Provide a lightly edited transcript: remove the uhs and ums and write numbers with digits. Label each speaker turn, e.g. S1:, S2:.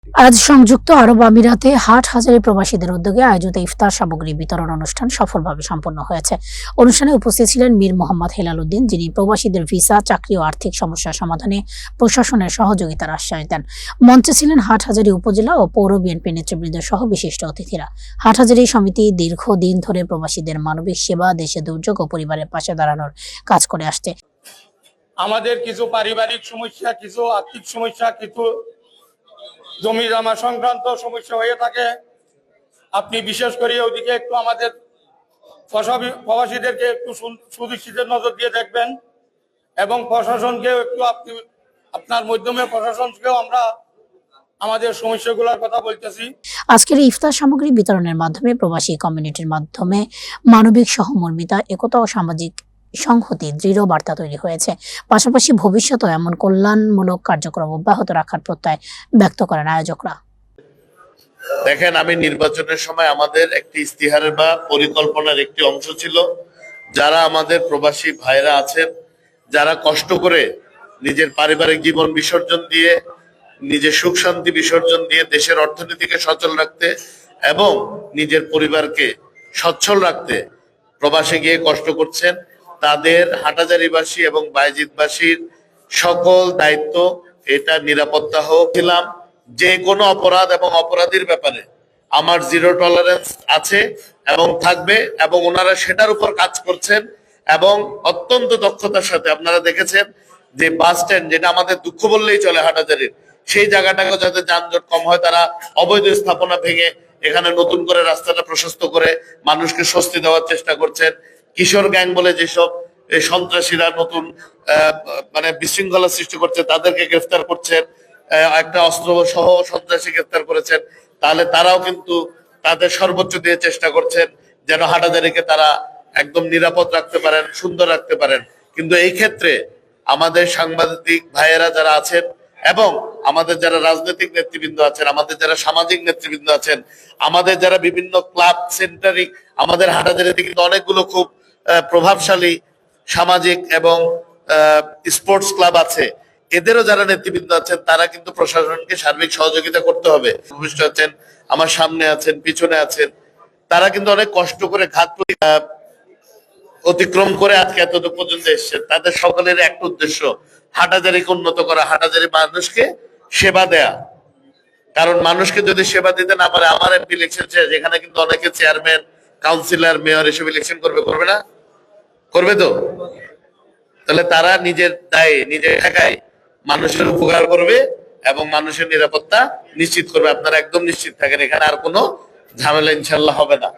S1: আজ সংযুক্ত আরব আমিরাতে হাটহাজারী প্রবাসীদের উদ্যোগে আয়োজিত ইফতার সামগ্রী বিতরণ অনুষ্ঠান সফলভাবে সম্পন্ন হয়েছে। অনুষ্ঠানে উপস্থিত ছিলেন মীর মোহাম্মদ হেলাল উদ্দিন, যিনি প্রবাসীদের ভিসা, চাকরি ও আর্থিক সমস্যা সমাধানে প্রশাসনের সহযোগিতার আশ্বাস দেন। মঞ্চে ছিলেন হাটহাজারী উপজেলা ও পৌর বিএনপি নেতৃবৃন্দ সহ বিশিষ্ট অতিথিরা। হাটহাজারী সমিতি দীর্ঘদিন ধরে প্রবাসীদের মানবিক সেবা, দেশে দুর্যোগ ও পরিবারের পাশে দাঁড়ানোর কাজ করে আসছে।
S2: আমাদের কিছু পারিবারিক সমস্যা, কিছু আর্থিক সমস্যা, কিছু জমি জমা সংক্রান্ত সমস্যা হয়ে থাকে। আপনি বিশেষ করে ওইদিকে একটু আমাদের প্রবাসীদেরকে একটু সুদৃষ্টিতে নজর দিয়ে দেখবেন এবং প্রশাসনকেও একটু আপনি আপনার মাধ্যমে প্রশাসনকেও আমরা আমাদের সমস্যাগুলোর কথা বলতেছি।
S1: আজকের এই ইফতার সামগ্রী বিতরণের মাধ্যমে প্রবাসী কমিউনিটির মাধ্যমে মানবিক সহমর্মিতা, একতা ও সামাজিক সংহতি দৃঢ় বার্তা তৈরি হয়েছে। পাশাপাশি ভবিষ্যতেও এমন কল্যাণমূলক কার্যক্রম অব্যাহত রাখার প্রত্যয় ব্যক্ত করেন আয়োজকরা।
S3: দেখেন, আমি নির্বাচনের সময় আমাদের একটি ইস্তিহারের বা পরিকল্পনার একটি অংশ ছিল, যারা আমাদের প্রবাসী ভাইরা আছেন, যারা কষ্ট করে নিজের পারিবারিক জীবন বিসর্জন দিয়ে, নিজের সুখ শান্তি বিসর্জন দিয়ে দেশের অর্থনীতিকে সচল রাখতে এবং নিজের পরিবারকে সচ্ছল রাখতে প্রবাসে গিয়ে কষ্ট করছেন, তাদের হাটহাজারীবাসী এবং বায়েজিদবাসীর সকল দায়িত্ব এটা নিরাপত্তা হোক। ছিলাম যে কোনো অপরাধ এবং অপরাধীর ব্যাপারে আমার জিরো টলারেন্স আছে এবং থাকবে, এবং ওনারা সেটার উপর কাজ করছেন এবং অত্যন্ত দক্ষতার সাথে। আপনারা দেখেছেন যে বাস স্ট্যান্ড, যেটা আমাদের দুঃখ বললেই চলে হাটহাজারীর, সেই জায়গাটাকে যাতে যানজট কম হয়, তারা অবৈধ স্থাপনা ভেঙে এখানে নতুন করে রাস্তাটা প্রশস্ত করে মানুষকে স্বস্তি দেওয়ার চেষ্টা করছেন। কিশোর গ্যাং বলে যেসব সন্ত্রাসীরা নতুন মানে বিশৃঙ্খলা সৃষ্টি করছে, তাদেরকে গ্রেফতার করছেন। একটা অস্ত্র সহ সন্ত্রাসী গ্রেফতার করেছেন। তাহলে তারাও কিন্তু তাদের সর্বোচ্চ দিয়ে চেষ্টা করছেন যেন হাটহাজারীকে তারা একদম নিরাপদ রাখতে পারেন, সুন্দর রাখতে পারেন। কিন্তু এই ক্ষেত্রে আমাদের সাংবাদিক ভাইয়েরা যারা আছেন এবং আমাদের যারা রাজনৈতিক নেতৃবৃন্দ আছেন, আমাদের যারা সামাজিক নেতৃবৃন্দ আছেন, আমাদের যারা বিভিন্ন ক্লাব সেন্টারিং, আমাদের হাটহাজারীতে কিন্তু অনেকগুলো খুব প্রভাবশালী সামাজিক এবং স্পোর্টস ক্লাব আছে, এদেরও যারা নেতৃবৃন্দ আছেন তারা কিন্তু প্রশাসনকে সার্বিক সহযোগিতা করতে হবে। ভূমিষ্ঠ আছেন, আমার সামনে আছেন, পিছনে আছেন, তারা কিন্তু অনেক কষ্ট করে ঘাত অতিক্রম করে আজকে এতদূর পর্যন্ত এসেছেন। তাদের সকলের একটা উদ্দেশ্য, হাটহাজারীকে উন্নত করা, হাটহাজারী মানুষকে সেবা দেয়া। কারণ মানুষকে যদি সেবা দিতে না পারে, আমার এমপি ইলেকশন শেষ, এখানে কিন্তু অনেকে চেয়ারম্যান, কাউন্সিলর, মেয়র এসব ইলেকশন করবে না? করবে তো? তাহলে তারা নিজের দায়ে, নিজের টাকায় মানুষের উপকার করবে এবং মানুষের নিরাপত্তা নিশ্চিত করবে। আপনারা একদম নিশ্চিত থাকেন, এখানে আর কোনো ঝামেলা ইনশাল্লাহ হবে না।